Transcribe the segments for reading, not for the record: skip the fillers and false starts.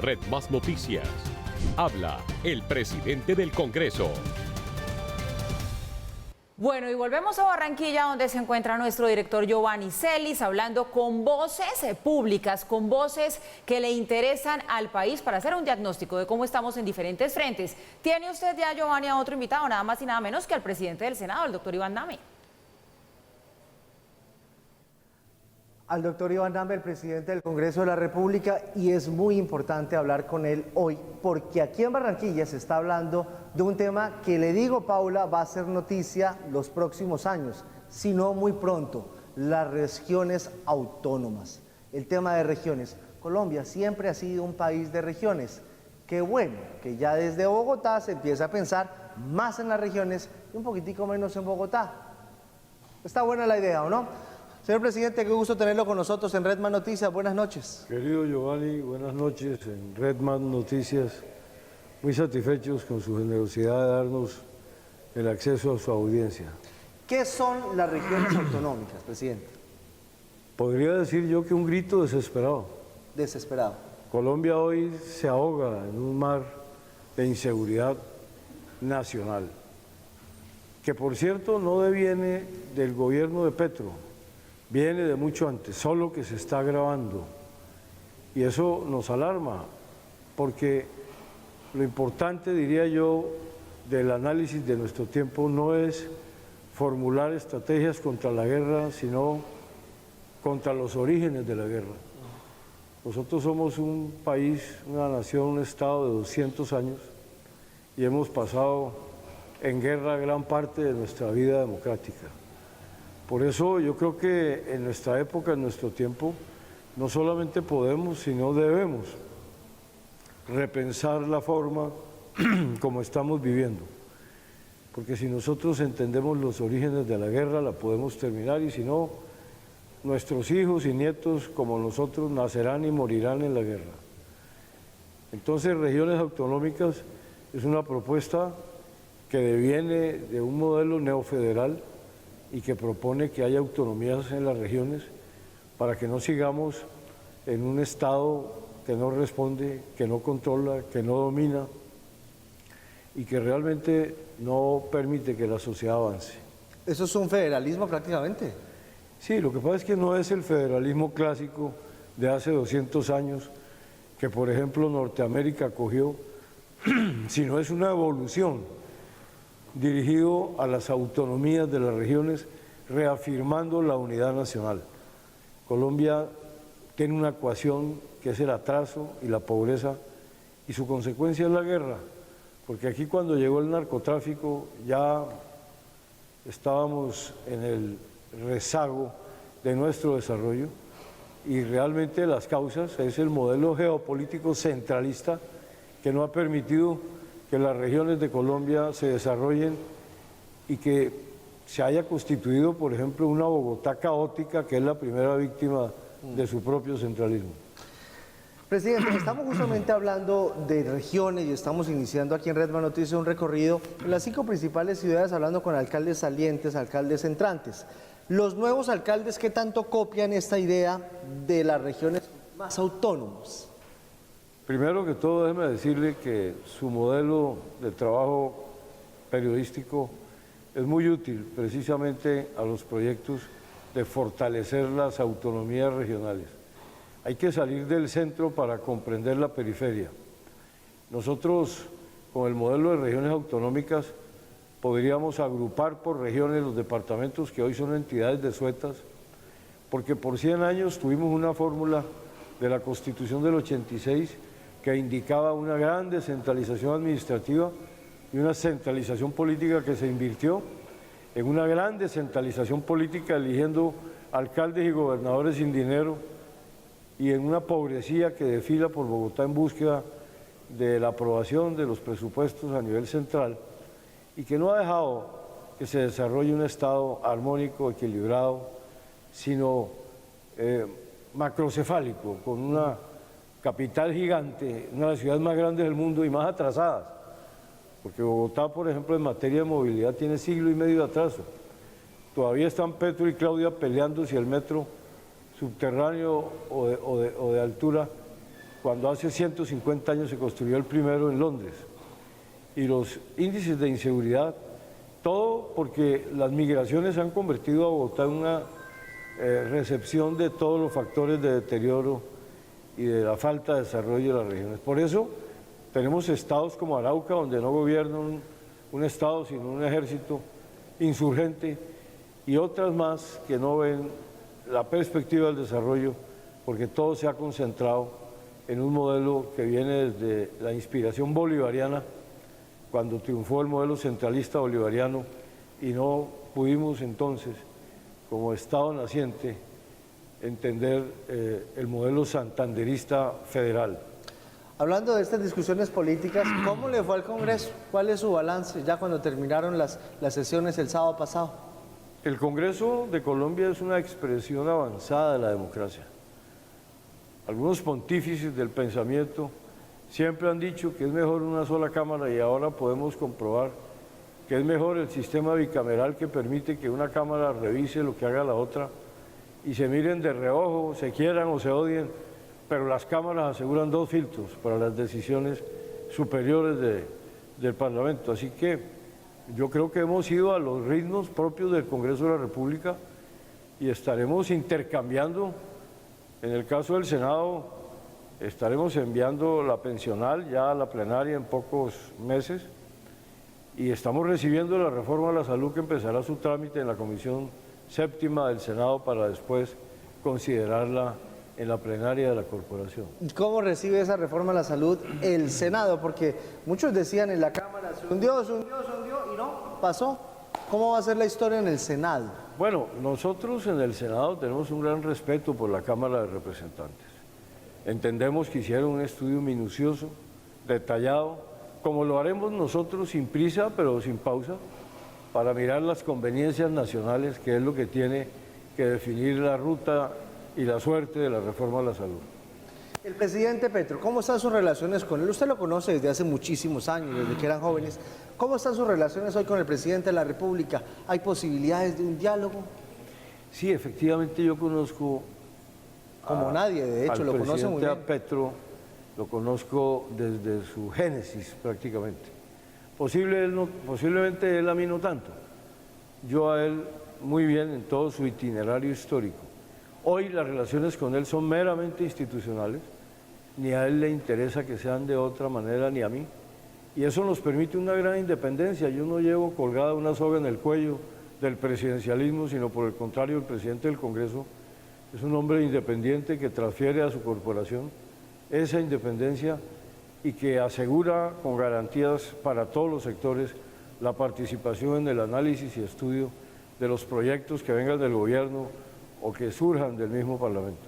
Red Más Noticias. Habla el presidente del Congreso. Bueno, y volvemos a Barranquilla, donde se encuentra nuestro director Giovanni Celis, hablando con voces públicas, con voces que le interesan al país para hacer un diagnóstico de cómo estamos en diferentes frentes. Tiene usted ya, Giovanni, a otro invitado, nada más y nada menos que al presidente del Senado, el doctor Iván Name. Al doctor Iván Name, el presidente del Congreso de la República, y es muy importante hablar con él hoy, porque aquí en Barranquilla se está hablando de un tema que, le digo, Paula, va a ser noticia los próximos años, si no muy pronto: las regiones autónomas. El tema de regiones. Colombia siempre ha sido un país de regiones. Qué bueno que ya desde Bogotá se empieza a pensar más en las regiones y un poquitico menos en Bogotá. Está buena la idea, ¿o no? Señor presidente, qué gusto tenerlo con nosotros en Red Más Noticias. Buenas noches. Querido Giovanni, buenas noches en Red Más Noticias. Muy satisfechos con su generosidad de darnos el acceso a su audiencia. ¿Qué son las regiones autonómicas, presidente? Podría decir yo que un grito desesperado. Desesperado. Colombia hoy se ahoga en un mar de inseguridad nacional, que por cierto no deviene del gobierno de Petro. Viene de mucho antes, solo que se está agravando. Y eso nos alarma, porque lo importante, diría yo, del análisis de nuestro tiempo no es formular estrategias contra la guerra, sino contra los orígenes de la guerra. Nosotros somos un país, una nación, un estado de 200 años y hemos pasado en guerra gran parte de nuestra vida democrática. Por eso yo creo que en nuestra época, en nuestro tiempo, no solamente podemos, sino debemos repensar la forma como estamos viviendo. Porque si nosotros entendemos los orígenes de la guerra, la podemos terminar, y si no, nuestros hijos y nietos como nosotros nacerán y morirán en la guerra. Entonces, regiones autonómicas es una propuesta que deviene de un modelo neofederal y que propone que haya autonomías en las regiones para que no sigamos en un Estado que no responde, que no controla, que no domina y que realmente no permite que la sociedad avance. ¿Eso es un federalismo prácticamente? Sí, lo que pasa es que no es el federalismo clásico de hace 200 años que, por ejemplo, Norteamérica acogió, sino es una evolución dirigido a las autonomías de las regiones, reafirmando la unidad nacional. Colombia tiene una ecuación que es el atraso y la pobreza, y su consecuencia es la guerra, porque aquí cuando llegó el narcotráfico ya estábamos en el rezago de nuestro desarrollo, y realmente las causas es el modelo geopolítico centralista que no ha permitido que las regiones de Colombia se desarrollen y que se haya constituido, por ejemplo, una Bogotá caótica, que es la primera víctima de su propio centralismo. Presidente, estamos justamente hablando de regiones y estamos iniciando aquí en Red Más Noticias un recorrido en las 5 principales ciudades, hablando con alcaldes salientes, alcaldes entrantes. Los nuevos alcaldes, ¿qué tanto copian esta idea de las regiones más autónomas? Primero que todo, déjeme decirle que su modelo de trabajo periodístico es muy útil precisamente a los proyectos de fortalecer las autonomías regionales. Hay que salir del centro para comprender la periferia. Nosotros, con el modelo de regiones autonómicas, podríamos agrupar por regiones los departamentos que hoy son entidades desuetas, porque por 100 años tuvimos una fórmula de la Constitución del 86 que indicaba una gran descentralización administrativa y una centralización política que se invirtió en una gran descentralización política, eligiendo alcaldes y gobernadores sin dinero, y en una pobrecía que desfila por Bogotá en búsqueda de la aprobación de los presupuestos a nivel central, y que no ha dejado que se desarrolle un Estado armónico, equilibrado, sino macrocefálico, con una capital gigante, una de las ciudades más grandes del mundo y más atrasadas, porque Bogotá, por ejemplo, en materia de movilidad tiene siglo y medio de atraso. Todavía están Petro y Claudia peleando si el metro subterráneo o de altura cuando hace 150 años se construyó el primero en Londres. Y los índices de inseguridad, todo porque las migraciones han convertido a Bogotá en una recepción de todos los factores de deterioro y de la falta de desarrollo de las regiones. Por eso tenemos estados como Arauca, donde no gobierna un estado, sino un ejército insurgente, y otras más que no ven la perspectiva del desarrollo, porque todo se ha concentrado en un modelo que viene desde la inspiración bolivariana, cuando triunfó el modelo centralista bolivariano, y no pudimos entonces, como Estado naciente, entender el modelo santanderista federal. Hablando de estas discusiones políticas, ¿cómo le fue al Congreso? ¿Cuál es su balance ya cuando terminaron las sesiones el sábado pasado? El Congreso de Colombia es una expresión avanzada de la democracia. Algunos pontífices del pensamiento siempre han dicho que es mejor una sola cámara, y ahora podemos comprobar que es mejor el sistema bicameral, que permite que una cámara revise lo que haga la otra y se miren de reojo, se quieran o se odien, pero las cámaras aseguran 2 filtros para las decisiones superiores del Parlamento. Así que yo creo que hemos ido a los ritmos propios del Congreso de la República y estaremos intercambiando. En el caso del Senado, estaremos enviando la pensional ya a la plenaria en pocos meses, y estamos recibiendo la reforma de la salud, que empezará su trámite en la Comisión Séptima del Senado para después considerarla en la plenaria de la corporación. ¿Cómo recibe esa reforma a la salud el Senado? Porque muchos decían en la Cámara, se hundió y no, pasó. ¿Cómo va a ser la historia en el Senado? Bueno, nosotros en el Senado tenemos un gran respeto por la Cámara de Representantes. Entendemos que hicieron un estudio minucioso, detallado, como lo haremos nosotros sin prisa, pero sin pausa, para mirar las conveniencias nacionales, que es lo que tiene que definir la ruta y la suerte de la reforma a la salud. El presidente Petro, ¿cómo están sus relaciones con él? Usted lo conoce desde hace muchísimos años, desde que eran jóvenes. ¿Cómo están sus relaciones hoy con el presidente de la República? ¿Hay posibilidades de un diálogo? Sí, efectivamente yo conozco como nadie, de hecho, lo conoce muy bien. A Petro lo conozco desde su génesis prácticamente. Posiblemente él a mí no tanto. Yo a él muy bien en todo su itinerario histórico. Hoy las relaciones con él son meramente institucionales, ni a él le interesa que sean de otra manera, ni a mí. Y eso nos permite una gran independencia. Yo no llevo colgada una soga en el cuello del presidencialismo, sino por el contrario, el presidente del Congreso es un hombre independiente que transfiere a su corporación esa independencia y que asegura con garantías para todos los sectores la participación en el análisis y estudio de los proyectos que vengan del gobierno o que surjan del mismo Parlamento.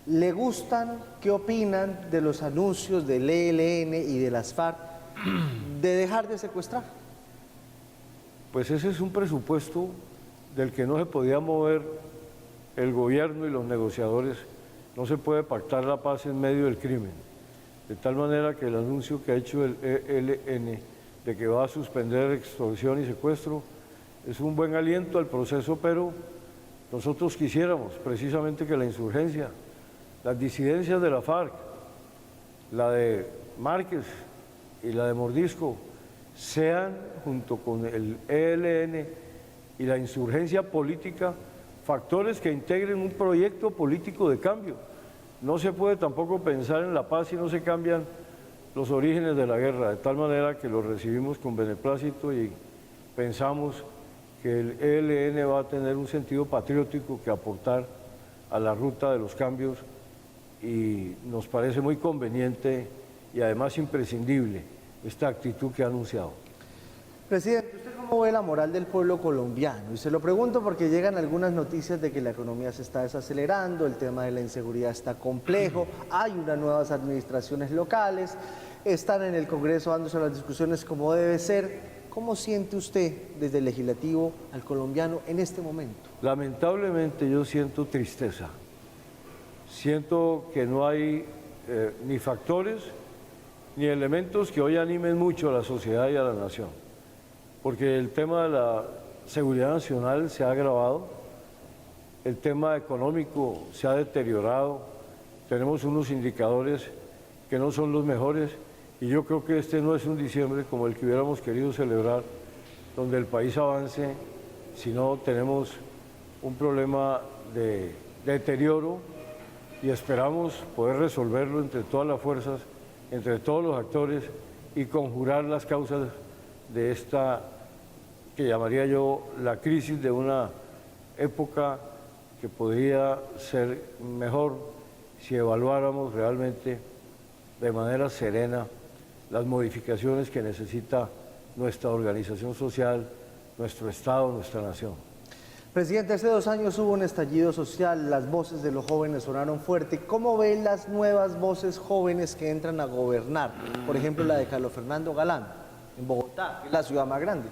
¿Le gustan, qué opinan de los anuncios del ELN y de las FARC de dejar de secuestrar? Pues ese es un presupuesto del que no se podía mover el gobierno y los negociadores. No se puede pactar la paz en medio del crimen, de tal manera que el anuncio que ha hecho el ELN de que va a suspender extorsión y secuestro es un buen aliento al proceso, pero nosotros quisiéramos precisamente que la insurgencia, las disidencias de la FARC, la de Márquez y la de Mordisco, sean, junto con el ELN y la insurgencia política, factores que integren un proyecto político de cambio. No se puede tampoco pensar en la paz si no se cambian los orígenes de la guerra, de tal manera que lo recibimos con beneplácito y pensamos que el ELN va a tener un sentido patriótico que aportar a la ruta de los cambios, y nos parece muy conveniente y además imprescindible esta actitud que ha anunciado. Presidente, ¿usted cómo ve la moral del pueblo colombiano? Y se lo pregunto porque llegan algunas noticias de que la economía se está desacelerando, el tema de la inseguridad está complejo, hay unas nuevas administraciones locales, están en el Congreso dándose las discusiones como debe ser. ¿Cómo siente usted desde el legislativo al colombiano en este momento? Lamentablemente yo siento tristeza. Siento que no hay ni factores ni elementos que hoy animen mucho a la sociedad y a la nación. Porque el tema de la seguridad nacional se ha agravado, el tema económico se ha deteriorado, tenemos unos indicadores que no son los mejores, y yo creo que este no es un diciembre como el que hubiéramos querido celebrar, donde el país avance, sino tenemos un problema de deterioro y esperamos poder resolverlo entre todas las fuerzas, entre todos los actores y conjurar las causas de esta, que llamaría yo la crisis de una época que podría ser mejor si evaluáramos realmente de manera serena las modificaciones que necesita nuestra organización social, nuestro Estado, nuestra nación. Presidente, hace 2 años hubo un estallido social, las voces de los jóvenes sonaron fuerte. ¿Cómo ven las nuevas voces jóvenes que entran a gobernar? Por ejemplo, la de Carlos Fernando Galán, en Bogotá, que es la ciudad más grande.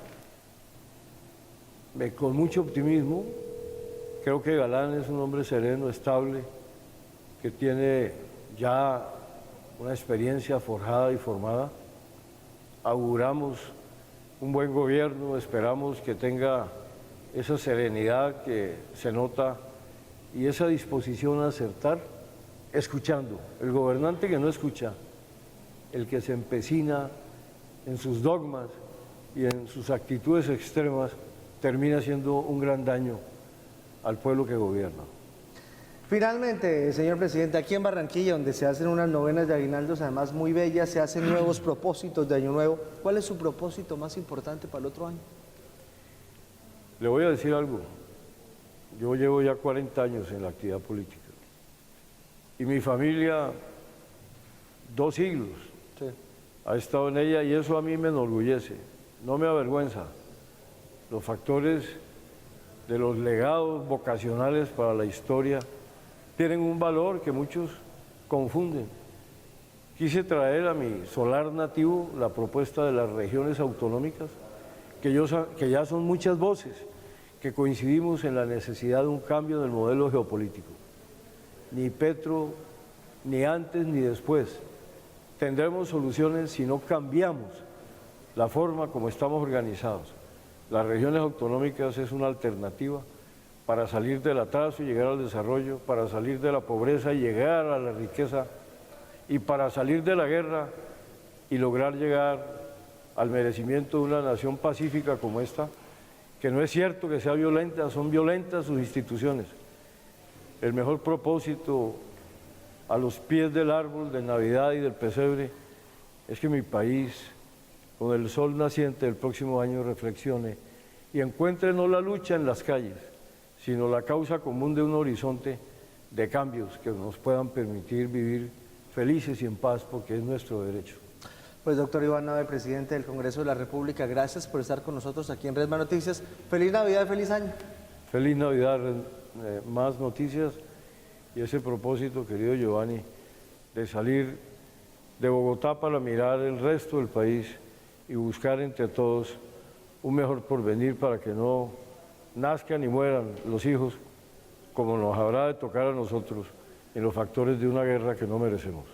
Con mucho optimismo, creo que Galán es un hombre sereno, estable, que tiene ya una experiencia forjada y formada. Auguramos un buen gobierno, esperamos que tenga esa serenidad que se nota y esa disposición a acertar, escuchando. El gobernante que no escucha, el que se empecina en sus dogmas y en sus actitudes extremas, termina haciendo un gran daño al pueblo que gobierna. Finalmente, señor presidente, aquí en Barranquilla, donde se hacen unas novenas de aguinaldos, además muy bellas, se hacen nuevos propósitos de Año Nuevo. ¿Cuál es su propósito más importante para el otro año? Le voy a decir algo. Yo llevo ya 40 años en la actividad política. Y mi familia, 2 siglos, Sí. ha estado en ella y eso a mí me enorgullece, no me avergüenza. Los factores de los legados vocacionales para la historia tienen un valor que muchos confunden. Quise traer a mi solar nativo la propuesta de las regiones autonómicas, que ya son muchas voces, que coincidimos en la necesidad de un cambio del modelo geopolítico. Ni Petro, ni antes ni después, tendremos soluciones si no cambiamos la forma como estamos organizados. Las regiones autonómicas es una alternativa para salir del atraso y llegar al desarrollo, para salir de la pobreza y llegar a la riqueza, y para salir de la guerra y lograr llegar al merecimiento de una nación pacífica como esta, que no es cierto que sea violenta, son violentas sus instituciones. El mejor propósito a los pies del árbol de Navidad y del pesebre es que mi país, con el sol naciente del próximo año, reflexione y encuentre no la lucha en las calles, sino la causa común de un horizonte de cambios que nos puedan permitir vivir felices y en paz, porque es nuestro derecho. Pues doctor Iván Nave, presidente del Congreso de la República, gracias por estar con nosotros aquí en Redma Noticias. Feliz Navidad, feliz año. Feliz Navidad, más noticias y ese propósito, querido Giovanni, de salir de Bogotá para mirar el resto del país y buscar entre todos un mejor porvenir para que no nazcan y mueran los hijos como nos habrá de tocar a nosotros en los factores de una guerra que no merecemos.